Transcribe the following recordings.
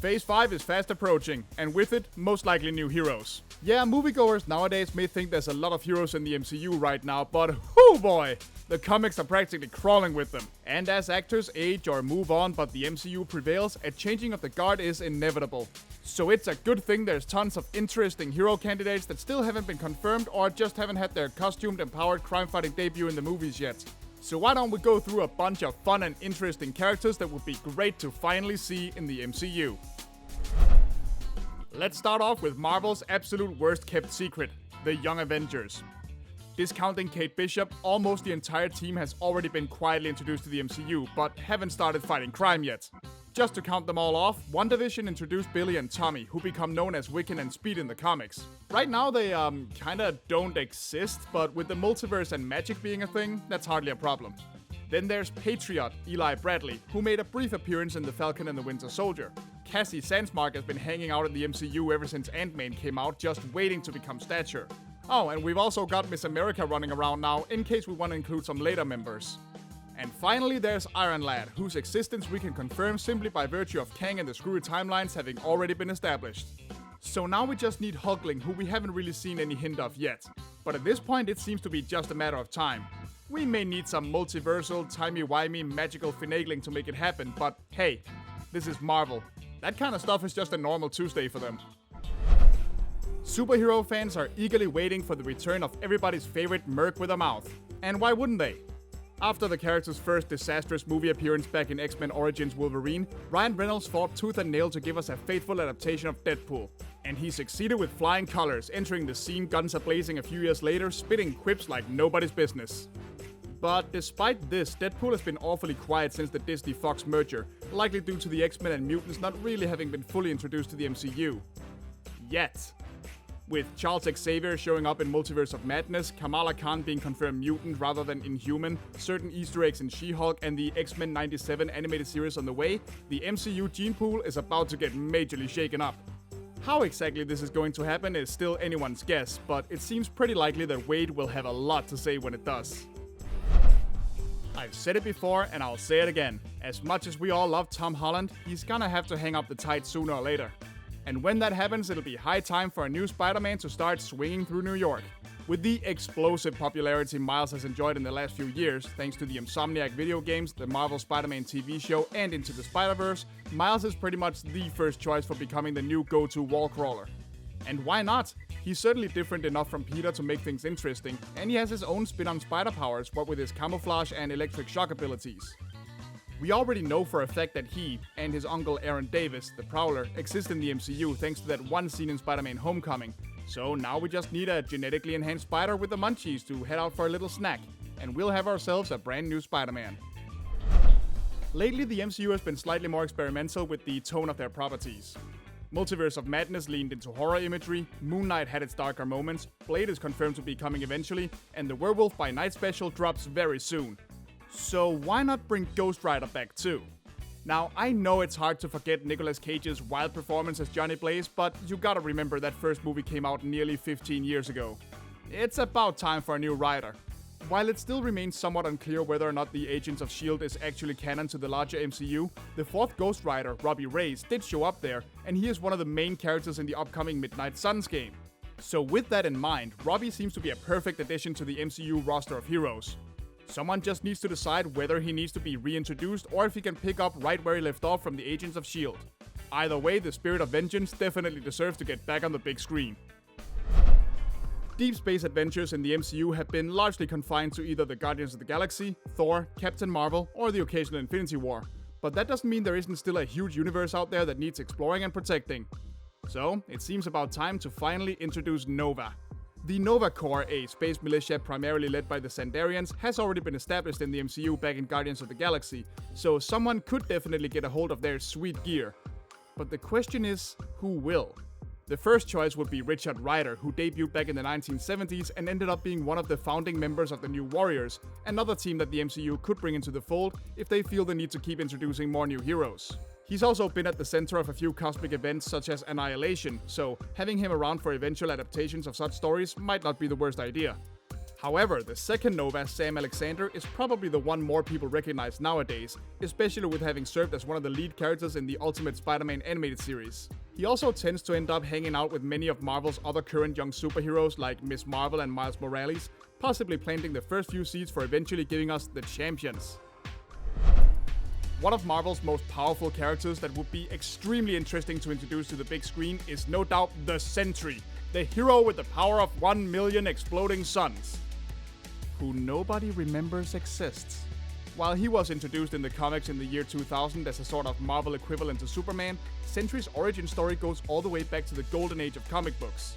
Phase 5 is fast approaching, and with it, most likely new heroes. Yeah, moviegoers nowadays may think there's a lot of heroes in the MCU right now, but whoo boy! The comics are practically crawling with them. And as actors age or move on but the MCU prevails, a changing of the guard is inevitable. So it's a good thing there's tons of interesting hero candidates that still haven't been confirmed or just haven't had their costumed, empowered crime-fighting debut in the movies yet. So why don't we go through a bunch of fun and interesting characters that would be great to finally see in the MCU. Let's start off with Marvel's absolute worst kept secret, the Young Avengers. Discounting Kate Bishop, almost the entire team has already been quietly introduced to the MCU, but haven't started fighting crime yet. Just to count them all off, WandaVision introduced Billy and Tommy, who become known as Wiccan and Speed in the comics. Right now they kinda don't exist, but with the multiverse and magic being a thing, that's hardly a problem. Then there's Patriot, Eli Bradley, who made a brief appearance in The Falcon and the Winter Soldier. Cassie Sandsmark has been hanging out in the MCU ever since Ant-Man came out, just waiting to become Stature. Oh, and we've also got Miss America running around now, in case we want to include some later members. And finally there's Iron Lad, whose existence we can confirm simply by virtue of Kang and the Screwy timelines having already been established. So now we just need Hulkling, who we haven't really seen any hint of yet. But at this point it seems to be just a matter of time. We may need some multiversal, timey-wimey, magical finagling to make it happen, but hey, this is Marvel. That kind of stuff is just a normal Tuesday for them. Superhero fans are eagerly waiting for the return of everybody's favorite merc with a mouth. And why wouldn't they? After the character's first disastrous movie appearance back in X-Men Origins Wolverine, Ryan Reynolds fought tooth and nail to give us a faithful adaptation of Deadpool. And he succeeded with flying colors, entering the scene guns a-blazing a few years later, spitting quips like nobody's business. But despite this, Deadpool has been awfully quiet since the Disney-Fox merger, likely due to the X-Men and mutants not really having been fully introduced to the MCU. Yet. With Charles Xavier showing up in Multiverse of Madness, Kamala Khan being confirmed mutant rather than inhuman, certain Easter eggs in She-Hulk, and the X-Men 97 animated series on the way, the MCU gene pool is about to get majorly shaken up. How exactly this is going to happen is still anyone's guess, but it seems pretty likely that Wade will have a lot to say when it does. I've said it before and I'll say it again. As much as we all love Tom Holland, he's gonna have to hang up the tights sooner or later. And when that happens, it'll be high time for a new Spider-Man to start swinging through New York. With the explosive popularity Miles has enjoyed in the last few years, thanks to the Insomniac video games, the Marvel Spider-Man TV show, and Into the Spider-Verse, Miles is pretty much the first choice for becoming the new go-to wall crawler. And why not? He's certainly different enough from Peter to make things interesting, and he has his own spin on spider powers, what with his camouflage and electric shock abilities. We already know for a fact that he, and his uncle Aaron Davis, the Prowler, exist in the MCU thanks to that one scene in Spider-Man Homecoming. So now we just need a genetically enhanced spider with the munchies to head out for a little snack, and we'll have ourselves a brand new Spider-Man. Lately, the MCU has been slightly more experimental with the tone of their properties. Multiverse of Madness leaned into horror imagery, Moon Knight had its darker moments, Blade is confirmed to be coming eventually, and the Werewolf by Night special drops very soon. So why not bring Ghost Rider back too? Now, I know it's hard to forget Nicolas Cage's wild performance as Johnny Blaze, but you gotta remember that first movie came out nearly 15 years ago. It's about time for a new Rider. While it still remains somewhat unclear whether or not the Agents of S.H.I.E.L.D. is actually canon to the larger MCU, the fourth Ghost Rider, Robbie Reyes, did show up there, and he is one of the main characters in the upcoming Midnight Suns game. So with that in mind, Robbie seems to be a perfect addition to the MCU roster of heroes. Someone just needs to decide whether he needs to be reintroduced or if he can pick up right where he left off from the Agents of S.H.I.E.L.D. Either way, the Spirit of Vengeance definitely deserves to get back on the big screen. Deep space adventures in the MCU have been largely confined to either the Guardians of the Galaxy, Thor, Captain Marvel, or the occasional Infinity War. But that doesn't mean there isn't still a huge universe out there that needs exploring and protecting. So, it seems about time to finally introduce Nova. The Nova Corps, a space militia primarily led by the Sandarians, has already been established in the MCU back in Guardians of the Galaxy, so someone could definitely get a hold of their sweet gear. But the question is, who will? The first choice would be Richard Rider, who debuted back in the 1970s and ended up being one of the founding members of the New Warriors, another team that the MCU could bring into the fold if they feel the need to keep introducing more new heroes. He's also been at the center of a few cosmic events such as Annihilation, so having him around for eventual adaptations of such stories might not be the worst idea. However, the second Nova, Sam Alexander, is probably the one more people recognize nowadays, especially with having served as one of the lead characters in the Ultimate Spider-Man animated series. He also tends to end up hanging out with many of Marvel's other current young superheroes like Ms. Marvel and Miles Morales, possibly planting the first few seeds for eventually giving us the Champions. One of Marvel's most powerful characters that would be extremely interesting to introduce to the big screen is no doubt the Sentry, the hero with the power of 1 million exploding suns, who nobody remembers exists. While he was introduced in the comics in the year 2000 as a sort of Marvel equivalent to Superman, Sentry's origin story goes all the way back to the golden age of comic books.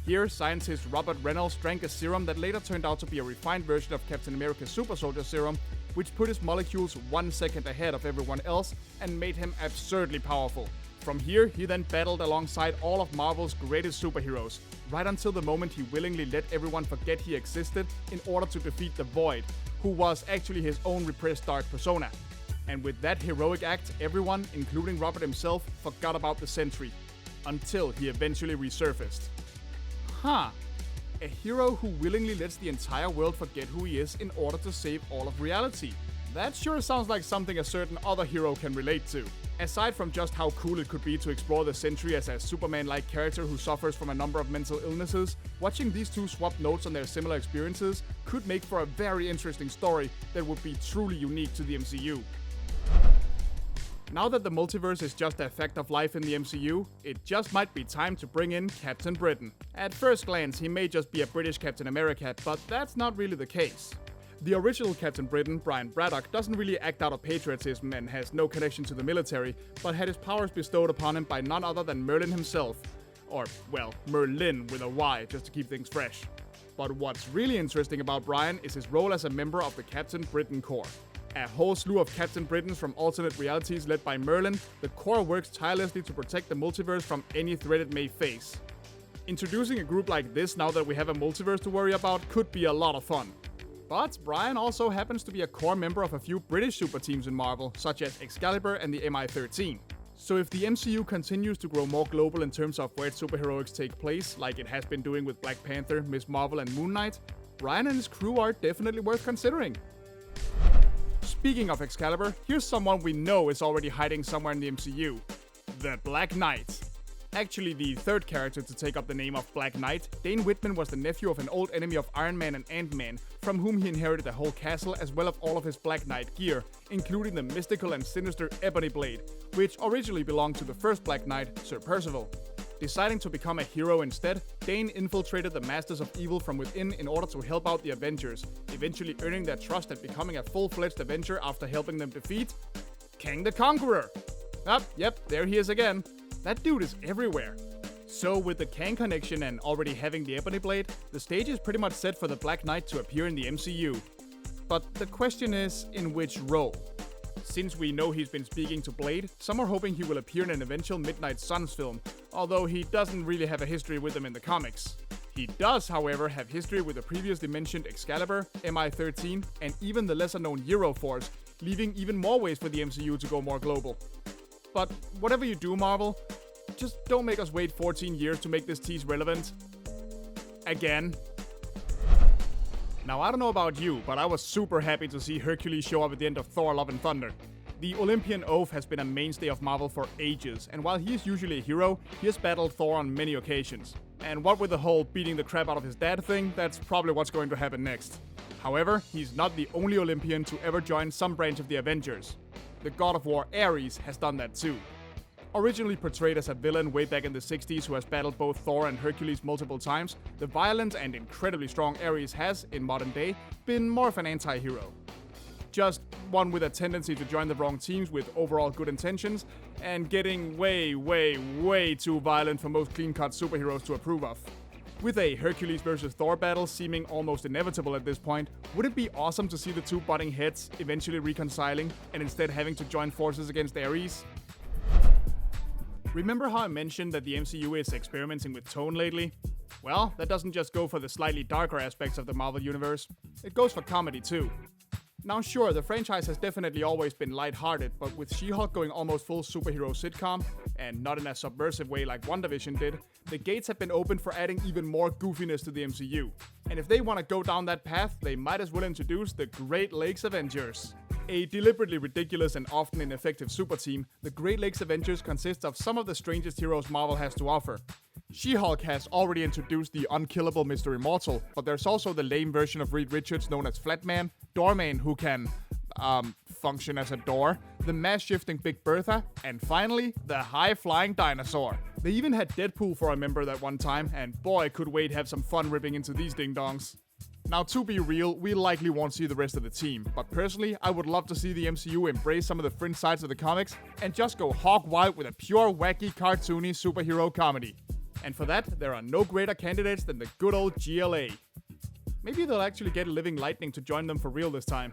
Here, scientist Robert Reynolds drank a serum that later turned out to be a refined version of Captain America's Super Soldier Serum, which put his molecules 1 second ahead of everyone else and made him absurdly powerful. From here, he then battled alongside all of Marvel's greatest superheroes, right until the moment he willingly let everyone forget he existed in order to defeat the Void, who was actually his own repressed dark persona. And with that heroic act, everyone, including Robert himself, forgot about the Sentry, until he eventually resurfaced. Huh. A hero who willingly lets the entire world forget who he is in order to save all of reality. That sure sounds like something a certain other hero can relate to. Aside from just how cool it could be to explore the Sentry as a Superman-like character who suffers from a number of mental illnesses, watching these two swap notes on their similar experiences could make for a very interesting story that would be truly unique to the MCU. Now that the multiverse is just a fact of life in the MCU, it just might be time to bring in Captain Britain. At first glance, he may just be a British Captain America, but that's not really the case. The original Captain Britain, Brian Braddock, doesn't really act out of patriotism and has no connection to the military, but had his powers bestowed upon him by none other than Merlin himself. Or, well, Merlin with a Y, just to keep things fresh. But what's really interesting about Brian is his role as a member of the Captain Britain Corps. A whole slew of Captain Britons from alternate realities led by Merlin, the Corps works tirelessly to protect the multiverse from any threat it may face. Introducing a group like this now that we have a multiverse to worry about could be a lot of fun. But Brian also happens to be a core member of a few British super teams in Marvel, such as Excalibur and the MI13. So if the MCU continues to grow more global in terms of where its superheroics take place, like it has been doing with Black Panther, Ms. Marvel and Moon Knight, Brian and his crew are definitely worth considering. Speaking of Excalibur, here's someone we know is already hiding somewhere in the MCU. The Black Knight. Actually, the third character to take up the name of Black Knight, Dane Whitman was the nephew of an old enemy of Iron Man and Ant-Man, from whom he inherited the whole castle as well as all of his Black Knight gear, including the mystical and sinister Ebony Blade, which originally belonged to the first Black Knight, Sir Percival. Deciding to become a hero instead, Dane infiltrated the Masters of Evil from within in order to help out the Avengers, eventually earning their trust and becoming a full-fledged Avenger after helping them defeat Kang the Conqueror. Yep, there he is again. That dude is everywhere. So with the Kang connection and already having the Ebony Blade, the stage is pretty much set for the Black Knight to appear in the MCU. But the question is, in which role? Since we know he's been speaking to Blade, some are hoping he will appear in an eventual Midnight Suns film, although he doesn't really have a history with them in the comics. He does, however, have history with the previously mentioned Excalibur, MI13, and even the lesser-known Euroforce, leaving even more ways for the MCU to go more global. But whatever you do, Marvel, just don't make us wait 14 years to make this tease relevant. Again. Now, I don't know about you, but I was super happy to see Hercules show up at the end of Thor: Love and Thunder. The Olympian oaf has been a mainstay of Marvel for ages, and while he is usually a hero, he has battled Thor on many occasions. And what with the whole beating the crap out of his dad thing, that's probably what's going to happen next. However, he's not the only Olympian to ever join some branch of the Avengers. The god of war Ares has done that too. Originally portrayed as a villain way back in the 60s who has battled both Thor and Hercules multiple times, the violent and incredibly strong Ares has, in modern day, been more of an anti-hero. Just one with a tendency to join the wrong teams with overall good intentions, and getting way too violent for most clean-cut superheroes to approve of. With a Hercules versus Thor battle seeming almost inevitable at this point, would it be awesome to see the two butting heads eventually reconciling and instead having to join forces against Ares? Remember how I mentioned that the MCU is experimenting with tone lately? Well, that doesn't just go for the slightly darker aspects of the Marvel Universe, it goes for comedy too. Now sure, the franchise has definitely always been lighthearted, but with She-Hulk going almost full superhero sitcom, and not in a subversive way like WandaVision did, the gates have been opened for adding even more goofiness to the MCU. And if they want to go down that path, they might as well introduce the Great Lakes Avengers. A deliberately ridiculous and often ineffective super team, the Great Lakes Avengers consists of some of the strangest heroes Marvel has to offer. She-Hulk has already introduced the unkillable Mr. Immortal, but there's also the lame version of Reed Richards known as Flatman, Doorman who can, function as a door, the mass-shifting Big Bertha, and finally, the high-flying dinosaur. They even had Deadpool for a member that one time, and boy could Wade have some fun ripping into these ding-dongs. Now to be real, we likely won't see the rest of the team, but personally, I would love to see the MCU embrace some of the fringe sides of the comics and just go hog wild with a pure, wacky, cartoony superhero comedy. And for that, there are no greater candidates than the good old GLA. Maybe they'll actually get Living Lightning to join them for real this time.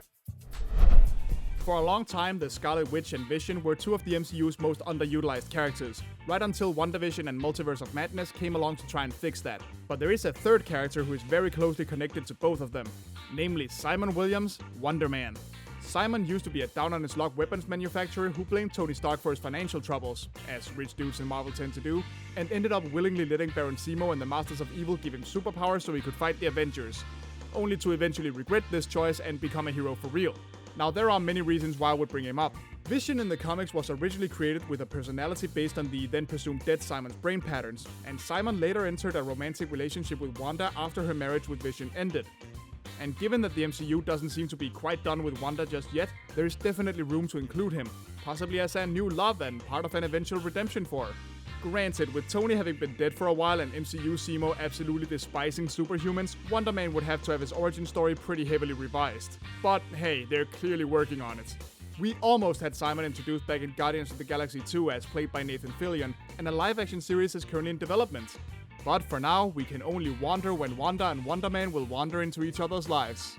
For a long time, the Scarlet Witch and Vision were two of the MCU's most underutilized characters, right until WandaVision and Multiverse of Madness came along to try and fix that. But there is a third character who is very closely connected to both of them, namely Simon Williams, Wonder Man. Simon used to be a down-on-his-luck weapons manufacturer who blamed Tony Stark for his financial troubles, as rich dudes in Marvel tend to do, and ended up willingly letting Baron Zemo and the Masters of Evil give him superpowers so he could fight the Avengers, only to eventually regret this choice and become a hero for real. Now, there are many reasons why I would bring him up. Vision in the comics was originally created with a personality based on the then presumed dead Simon's brain patterns, and Simon later entered a romantic relationship with Wanda after her marriage with Vision ended. And given that the MCU doesn't seem to be quite done with Wanda just yet, there is definitely room to include him, possibly as a new love and part of an eventual redemption for her. Granted, with Tony having been dead for a while and MCU Zemo absolutely despising superhumans, Wonder Man would have to have his origin story pretty heavily revised. But hey, they're clearly working on it. We almost had Simon introduced back in Guardians of the Galaxy 2 as played by Nathan Fillion, and a live-action series is currently in development. But for now, we can only wonder when Wanda and Wonder Man will wander into each other's lives.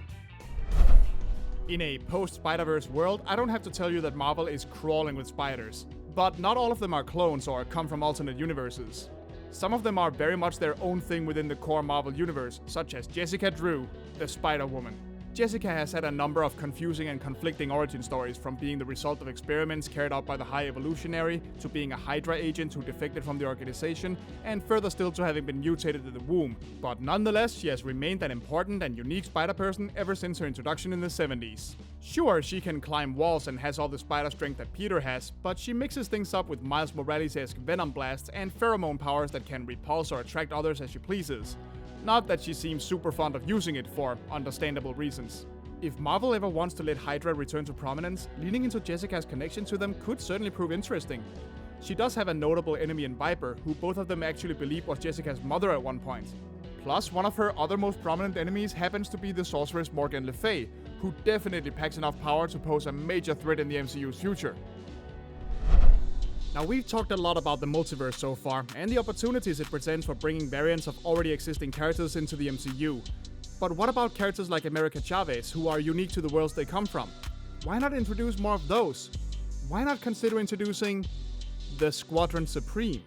In a post-Spider-Verse world, I don't have to tell you that Marvel is crawling with spiders. But not all of them are clones or come from alternate universes. Some of them are very much their own thing within the core Marvel universe, such as Jessica Drew, the Spider-Woman. Jessica has had a number of confusing and conflicting origin stories, from being the result of experiments carried out by the High Evolutionary, to being a Hydra agent who defected from the organization, and further still to having been mutated in the womb. But nonetheless, she has remained an important and unique Spider-Person ever since her introduction in the 70s. Sure, she can climb walls and has all the spider strength that Peter has, but she mixes things up with Miles Morales-esque venom blasts and pheromone powers that can repulse or attract others as she pleases. Not that she seems super fond of using it for understandable reasons. If Marvel ever wants to let Hydra return to prominence, leaning into Jessica's connection to them could certainly prove interesting. She does have a notable enemy in Viper, who both of them actually believe was Jessica's mother at one point. Plus, one of her other most prominent enemies happens to be the sorceress Morgan Le Fay, who definitely packs enough power to pose a major threat in the MCU's future. Now, we've talked a lot about the multiverse so far, and the opportunities it presents for bringing variants of already existing characters into the MCU. But what about characters like America Chavez, who are unique to the worlds they come from? Why not introduce more of those? Why not consider introducing the Squadron Supreme?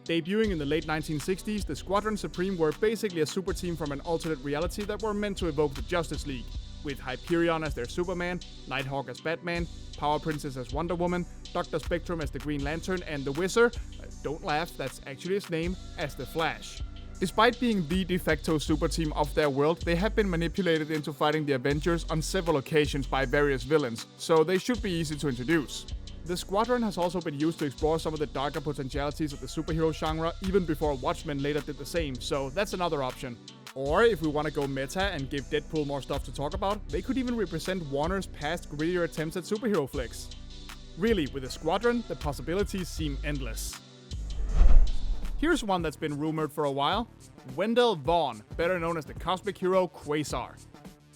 Debuting in the late 1960s, the Squadron Supreme were basically a super team from an alternate reality that were meant to evoke the Justice League, with Hyperion as their Superman, Nighthawk as Batman, Power Princess as Wonder Woman, Dr. Spectrum as the Green Lantern, and the Wizard, don't laugh, that's actually his name, as the Flash. Despite being the de facto super team of their world, they have been manipulated into fighting the Avengers on several occasions by various villains, so they should be easy to introduce. The Squadron has also been used to explore some of the darker potentialities of the superhero genre, even before Watchmen later did the same, so that's another option. Or, if we want to go meta and give Deadpool more stuff to talk about, they could even represent Warner's past grittier attempts at superhero flicks. Really, with the Squadron, the possibilities seem endless. Here's one that's been rumored for a while: Wendell Vaughn, better known as the cosmic hero Quasar.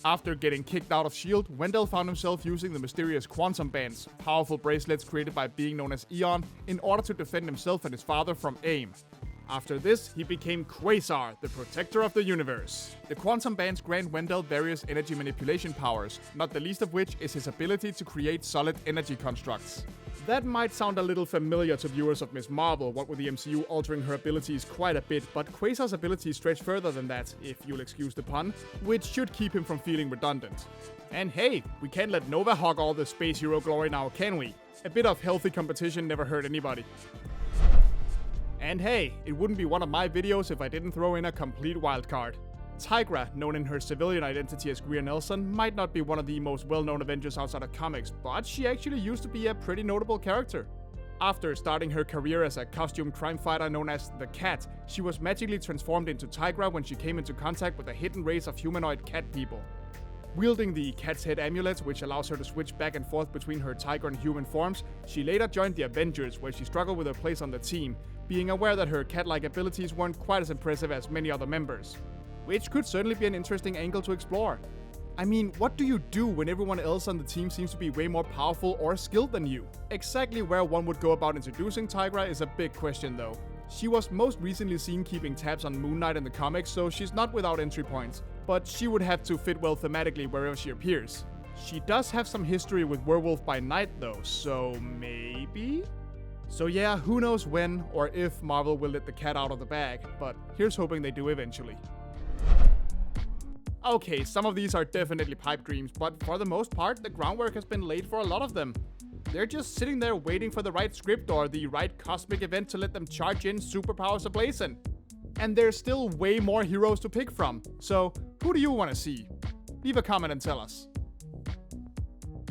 After getting kicked out of S.H.I.E.L.D., Wendell found himself using the mysterious quantum bands, powerful bracelets created by a being known as Eon, in order to defend himself and his father from AIM. After this, he became Quasar, the protector of the universe. The quantum bands grant Wendell various energy manipulation powers, not the least of which is his ability to create solid energy constructs. That might sound a little familiar to viewers of Ms. Marvel, what with the MCU altering her abilities quite a bit, but Quasar's abilities stretch further than that, if you'll excuse the pun, which should keep him from feeling redundant. And hey, we can't let Nova hog all the space hero glory now, can we? A bit of healthy competition never hurt anybody. And hey, it wouldn't be one of my videos if I didn't throw in a complete wildcard. Tigra, known in her civilian identity as Greer Nelson, might not be one of the most well-known Avengers outside of comics, but she actually used to be a pretty notable character. After starting her career as a costume crime fighter known as the Cat, she was magically transformed into Tigra when she came into contact with a hidden race of humanoid cat people. Wielding the Cat's Head amulet, which allows her to switch back and forth between her tiger and human forms, she later joined the Avengers, where she struggled with her place on the team, being aware that her cat-like abilities weren't quite as impressive as many other members. Which could certainly be an interesting angle to explore. I mean, what do you do when everyone else on the team seems to be way more powerful or skilled than you? Exactly where one would go about introducing Tigra is a big question though. She was most recently seen keeping tabs on Moon Knight in the comics, so she's not without entry points, but she would have to fit well thematically wherever she appears. She does have some history with Werewolf by Night though, so maybe? So yeah, who knows when or if Marvel will let the cat out of the bag, but here's hoping they do eventually. Okay, some of these are definitely pipe dreams, but for the most part, the groundwork has been laid for a lot of them. They're just sitting there waiting for the right script or the right cosmic event to let them charge in superpowers ablazing. And there's still way more heroes to pick from, so who do you want to see? Leave a comment and tell us.